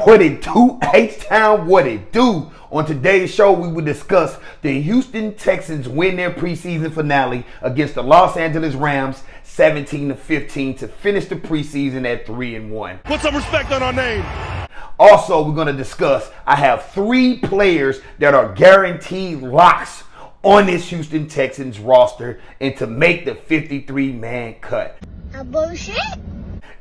What it do, H-Town, what it do? On today's show, we will discuss the Houston Texans win their preseason finale against the Los Angeles Rams 17-15 to finish the preseason at 3-1. Put some respect on our name. Also, we're going to discuss, I have 3 players that are guaranteed locks on this Houston Texans roster and to make the 53-man cut. Bullshit.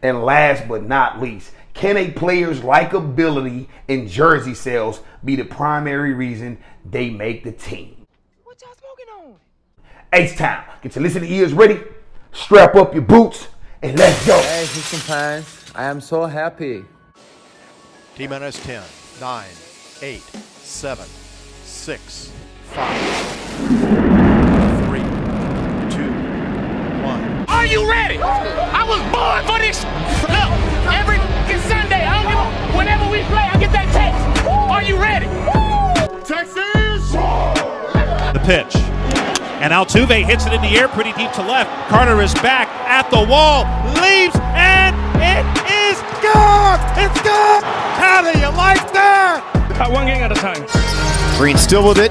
And last but not least, can a player's likability and jersey sales be the primary reason they make the team? What y'all smoking on? H-Town, get your listening ears ready, strap up your boots, and let's go. Hey, Houston fans, I am so happy. T-minus 10, 9, 8, 7, 6, 5, 3, 2, 1. Are you ready? I was born for this. Look, every Sunday, I don't give a, whenever we play, I get that text. Are you ready? Texas! The pitch. And Altuve hits it in the air pretty deep to left. Carter is back at the wall, leaps, and it is gone! It's gone! How do you like that? One game at a time. Green still with it.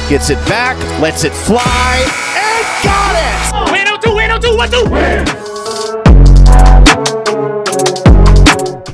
Gets it back, lets it fly, and got it! Win 2, win 2, 1, 2. Win.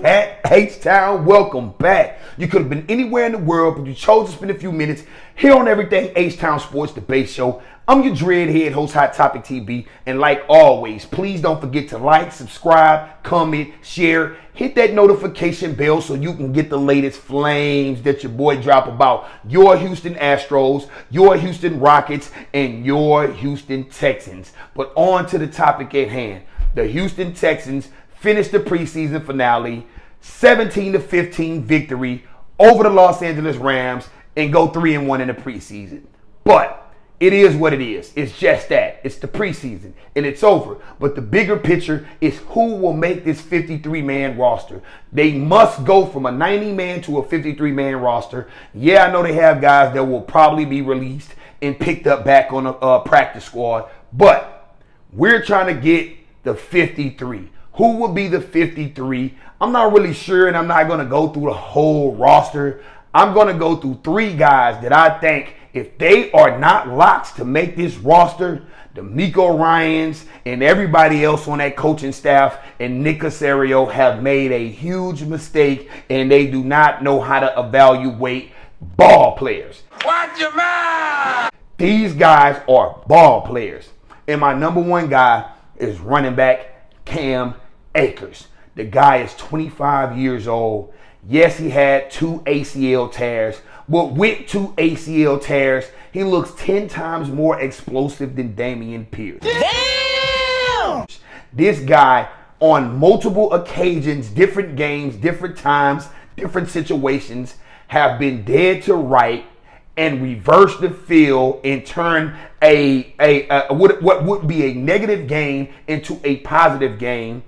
At H-Town, welcome back. You could have been anywhere in the world, but you chose to spend a few minutes here on Everything H-Town Sports Debate Show. I'm your dreadhead host, Hot Topic TV, and like always, please don't forget to like, subscribe, comment, share, hit that notification bell so you can get the latest flames that your boy drop about your Houston Astros, your Houston Rockets, and your Houston Texans. But on to the topic at hand. The Houston Texans finished the preseason finale, 17-15 victory over the Los Angeles Rams, and go 3-1 in the preseason. But it is what it is. It's just that. It's the preseason, and it's over. But the bigger picture is who will make this 53-man roster. They must go from a 90-man to a 53-man roster. Yeah, I know they have guys that will probably be released and picked up back on a practice squad, but we're trying to get the 53. Who will be the 53? I'm not really sure, and I'm not going to go through the whole roster. I'm going to go through 3 guys that I think, if they are not locks to make this roster, the Miko Ryans and everybody else on that coaching staff and Nick Caserio have made a huge mistake, and they do not know how to evaluate ball players. Watch your mouth. These guys are ball players. And my number 1 guy is running back Cam Akers. The guy is 25 years old. Yes, he had 2 ACL tears, but with 2 ACL tears, he looks 10 times more explosive than Dameon Pierce. Damn! This guy, on multiple occasions, different games, different times, different situations, have been dead to right and reverse the field and turn what would be a negative game into a positive game.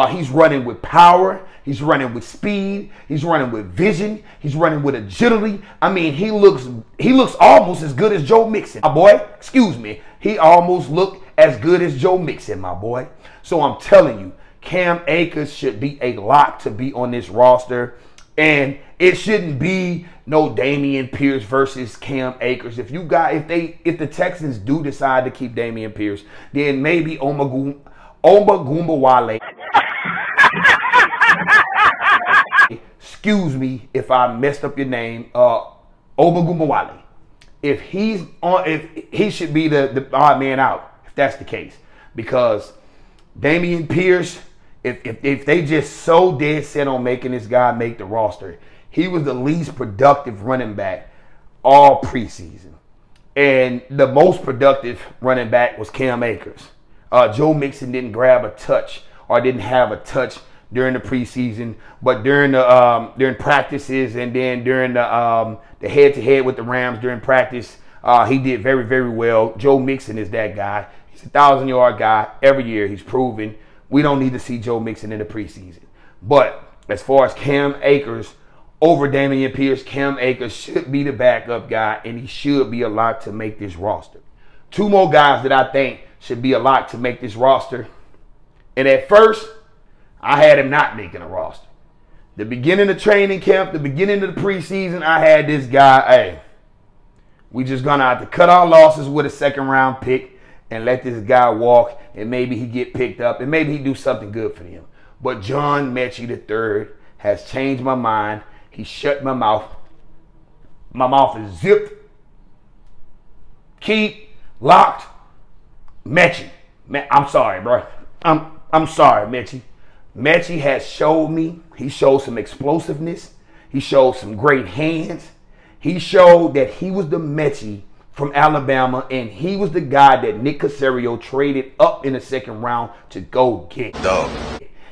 He's running with power. He's running with speed. He's running with vision. He's running with agility. I mean, he looks almost as good as Joe Mixon, my boy. Excuse me. He almost looked as good as Joe Mixon, my boy. So I'm telling you, Cam Akers should be a lock to be on this roster. And it shouldn't be no Dameon Pierce versus Cam Akers. If the Texans do decide to keep Dameon Pierce, then maybe Omagumbawale. Excuse me if I messed up your name, Omagumbawale. If he should be the odd man out, if that's the case, because Dameon Pierce, if they just so dead set on making this guy make the roster, he was the least productive running back all preseason. And the most productive running back was Cam Akers. Joe Mixon didn't grab a touch or didn't have a touch during the preseason, but during practices and then during the head-to-head with the Rams during practice, he did very, very well. Joe Mixon is that guy. He's a 1,000-yard guy every year. He's proven. We don't need to see Joe Mixon in the preseason. But as far as Cam Akers over Dameon Pierce, Cam Akers should be the backup guy, and he should be a lock to make this roster. 2 more guys that I think should be a lock to make this roster. And at first, I had him not making a roster. The beginning of training camp, the beginning of the preseason, I had this guy, hey, we just gonna have to cut our losses with a second-round pick and let this guy walk, and maybe he get picked up, and maybe he do something good for him. But John Metchie III has changed my mind. He shut my mouth. My mouth is zipped. Keep locked. Metchie. I'm sorry, bro. I'm sorry, Metchie. Metchie has showed me. He showed some explosiveness. He showed some great hands. He showed that he was the Metchie from Alabama, and he was the guy that Nick Caserio traded up in the second round to go get.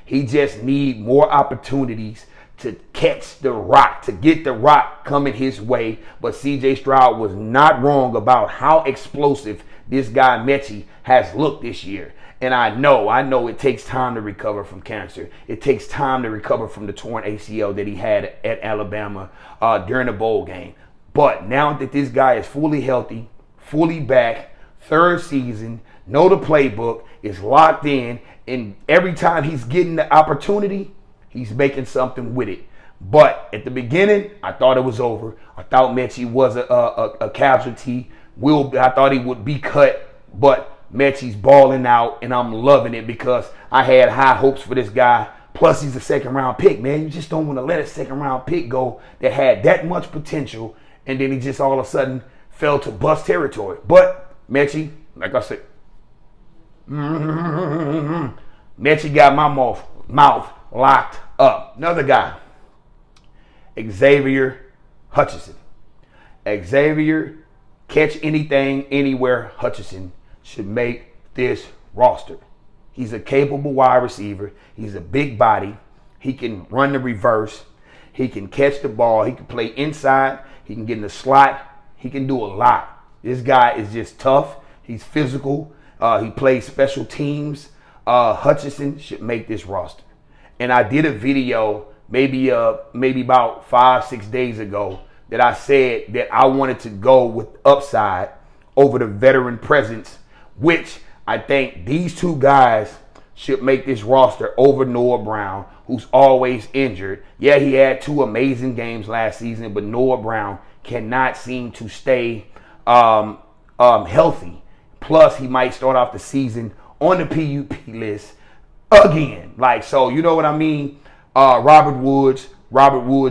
He just need more opportunities to catch the rock, to get the rock coming his way. But C.J. Stroud was not wrong about how explosive this guy Metchie has looked this year. And I know it takes time to recover from cancer. It takes time to recover from the torn ACL that he had at Alabama during the bowl game. But now that this guy is fully healthy, fully back, third season, know the playbook, is locked in, and every time he's getting the opportunity, he's making something with it. But at the beginning, I thought it was over. I thought Metchie was a casualty. I thought he would be cut, but Metchie's balling out, and I'm loving it because I had high hopes for this guy. Plus, he's a second-round pick, man. You just don't want to let a second-round pick go that had that much potential, and then he just all of a sudden fell to bust territory. But Metchie, like I said, Metchie got my mouth locked up. Another guy, Xavier Hutchinson. Xavier, catch anything, anywhere, Hutchinson should make this roster. He's a capable wide receiver. He's a big body. He can run the reverse. He can catch the ball. He can play inside. He can get in the slot. He can do a lot. This guy is just tough. He's physical. He plays special teams. Hutchinson should make this roster. And I did a video maybe about 5-6 days ago that I said that I wanted to go with upside over the veteran presence, which I think these two guys should make this roster over Noah Brown, who's always injured. Yeah, he had 2 amazing games last season, but Noah Brown cannot seem to stay healthy. Plus, he might start off the season on the PUP list again. Like, so, you know what I mean? Robert Woods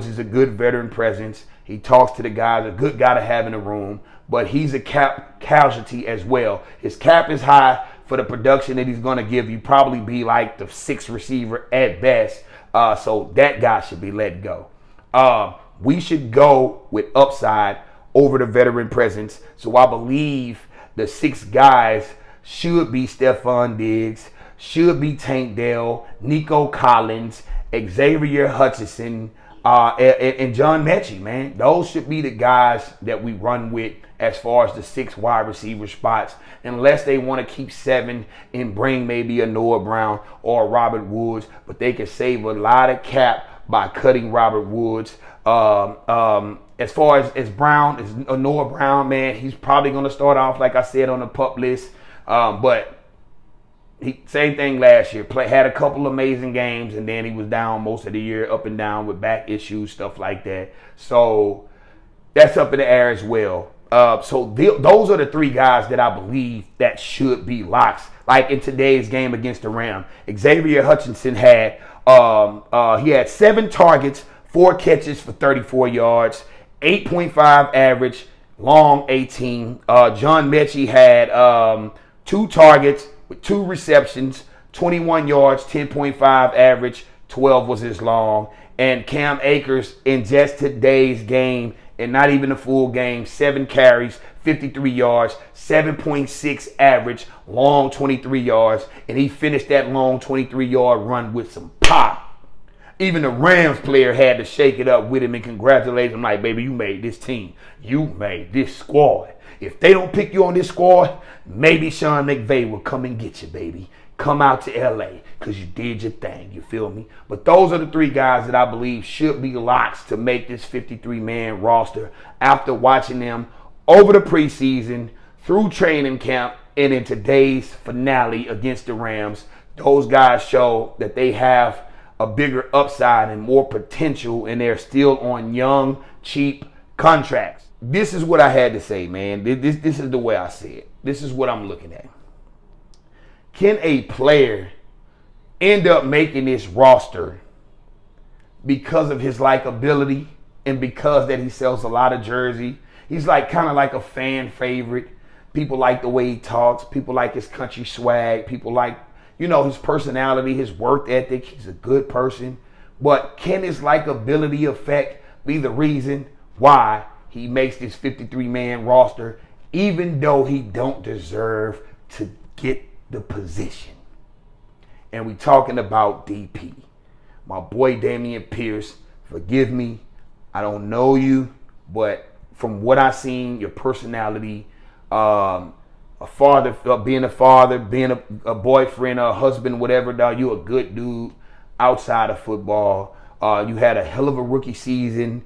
is a good veteran presence. He talks to the guys, a good guy to have in the room, but he's a cap casualty as well. His cap is high for the production that he's going to give you. Probably be like the 6th receiver at best. So that guy should be let go. We should go with upside over the veteran presence. So I believe the 6 guys should be Stephon Diggs, should be Tank Dell, Nico Collins, Xavier Hutchinson, and John Metchie, man. Those should be the guys that we run with as far as the 6 wide receiver spots, unless they want to keep 7 and bring maybe a Noah Brown or a Robert Woods, but they can save a lot of cap by cutting Robert Woods. As far as Brown, as Noah Brown, man, he's probably going to start off, like I said, on the PUP list, but same thing last year. Had a couple amazing games, and then he was down most of the year, up and down with back issues, stuff like that. So that's up in the air as well. So those are the 3 guys that I believe that should be locks. Like in today's game against the Rams, Xavier Hutchinson had 7 targets, 4 catches for 34 yards, 8.5 average, long 18. John Metchie had 2 targets with 2 receptions, 21 yards, 10.5 average, 12 was his long. And Cam Akers in just today's game, and not even a full game, 7 carries, 53 yards, 7.6 average, long 23 yards. And he finished that long 23-yard run with some pop. Even the Rams player had to shake it up with him and congratulate him like, baby, you made this team. You made this squad. If they don't pick you on this squad, maybe Sean McVay will come and get you, baby. Come out to L.A. because you did your thing. You feel me? But those are the 3 guys that I believe should be locks to make this 53-man roster after watching them over the preseason, through training camp, and in today's finale against the Rams. Those guys show that they have a bigger upside and more potential, and they're still on young, cheap contracts. This is what I had to say, man. This is the way I see it. This is what I'm looking at. Can a player end up making this roster because of his likability and because that he sells a lot of jersey? He's like kind of like a fan favorite. People like the way he talks. People like his country swag. People like, you know, his personality, his work ethic. He's a good person. But can his likability effect be the reason why he makes this 53-man roster, even though he don't deserve to get the position? And we talking about DP. My boy Dameon Pierce, forgive me. I don't know you, but from what I seen, your personality, being a father, being a boyfriend, a husband, whatever, dog, you a good dude outside of football. You had a hell of a rookie season.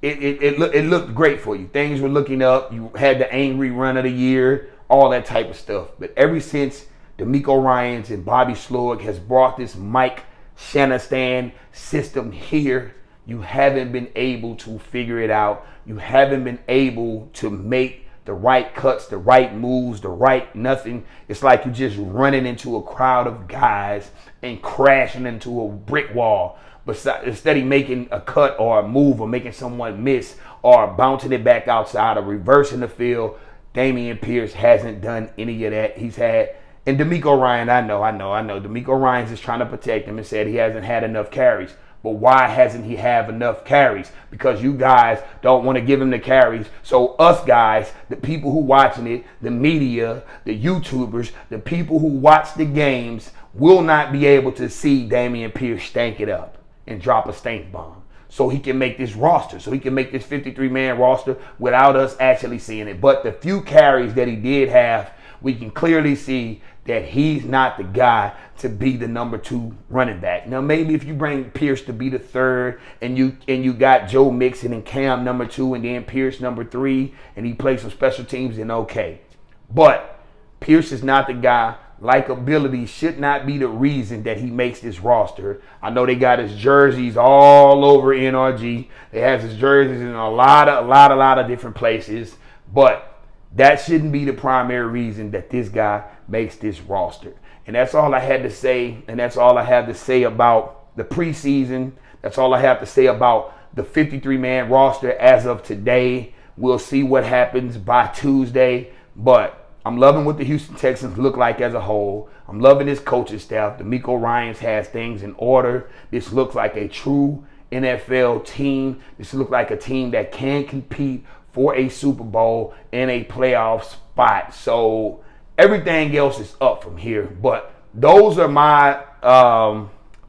It looked great for you. Things were looking up. You had the angry run of the year, all that type of stuff. But ever since DeMeco Ryans and Bobby Slowick has brought this Mike Shanahan system here, you haven't been able to figure it out. You haven't been able to make the right cuts, the right moves, the right nothing. It's like you're just running into a crowd of guys and crashing into a brick wall. But instead of making a cut or a move or making someone miss or bouncing it back outside or reversing the field, Dameon Pierce hasn't done any of that. He's had, and DeMeco Ryan, I know. DeMeco Ryans is trying to protect him and said he hasn't had enough carries. But why hasn't he have enough carries? Because you guys don't want to give him the carries. So us guys, the people who watching it, the media, the YouTubers, the people who watch the games will not be able to see Dameon Pierce stank it up and drop a stink bomb. So he can make this roster. So he can make this 53-man roster without us actually seeing it. But the few carries that he did have, we can clearly see that he's not the guy to be the number 2 running back. Now, maybe if you bring Pierce to be the 3rd and you got Joe Mixon and Cam number 2 and then Pierce number 3 and he plays some special teams, then okay. But Pierce is not the guy. Likability should not be the reason that he makes this roster. I know they got his jerseys all over NRG. They have his jerseys in a lot of different places. But that shouldn't be the primary reason that this guy makes this roster. And that's all I had to say. And that's all I have to say about the preseason. That's all I have to say about the 53-man roster as of today. We'll see what happens by Tuesday. But I'm loving what the Houston Texans look like as a whole. I'm loving this coaching staff. DeMeco Ryans has things in order. This looks like a true NFL team. This looks like a team that can compete for a Super Bowl and a playoff spot. So everything else is up from here. But those are my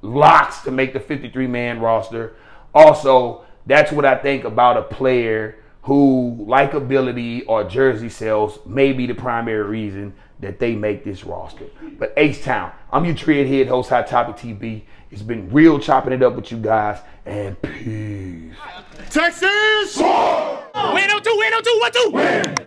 locks to make the 53-man roster. Also, that's what I think about a player who likability or jersey sales may be the primary reason that they make this roster. But H-Town, I'm your Dreadhead host, Hot Topic TV. It's been real chopping it up with you guys, and peace. Texans! Win, 2, 1, 2.